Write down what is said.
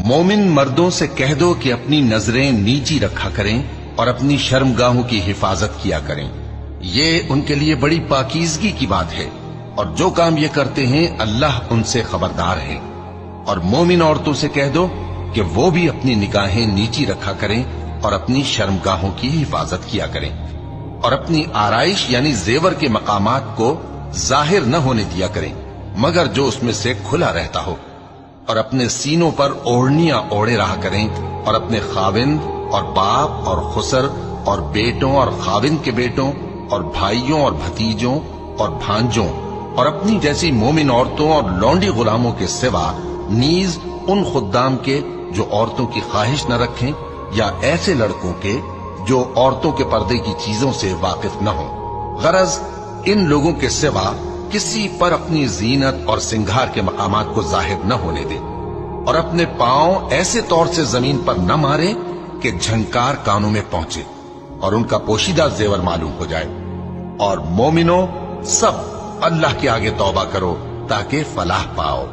مومن مردوں سے کہہ دو کہ اپنی نظریں نیچی رکھا کریں اور اپنی شرمگاہوں کی حفاظت کیا کریں، یہ ان کے لیے بڑی پاکیزگی کی بات ہے، اور جو کام یہ کرتے ہیں اللہ ان سے خبردار ہے۔ اور مومن عورتوں سے کہہ دو کہ وہ بھی اپنی نگاہیں نیچی رکھا کریں اور اپنی شرمگاہوں کی حفاظت کیا کریں، اور اپنی آرائش یعنی زیور کے مقامات کو ظاہر نہ ہونے دیا کریں مگر جو اس میں سے کھلا رہتا ہو، اور اپنے سینوں پر اوڑھنیاں اوڑھے رہا کریں، اور اپنے خاوند اور باپ اور خسر اور بیٹوں اور خاوند کے بیٹوں اور بھائیوں اور بھتیجوں اور بھانجوں اور اپنی جیسی مومن عورتوں اور لونڈی غلاموں کے سوا نیز ان خدام کے جو عورتوں کی خواہش نہ رکھیں، یا ایسے لڑکوں کے جو عورتوں کے پردے کی چیزوں سے واقف نہ ہوں، غرض ان لوگوں کے سوا کسی پر اپنی زینت اور سنگھار کے مقامات کو ظاہر نہ ہونے دے، اور اپنے پاؤں ایسے طور سے زمین پر نہ مارے کہ جھنکار کانوں میں پہنچے اور ان کا پوشیدہ زیور معلوم ہو جائے۔ اور مومنوں سب اللہ کے آگے توبہ کرو تاکہ فلاح پاؤ۔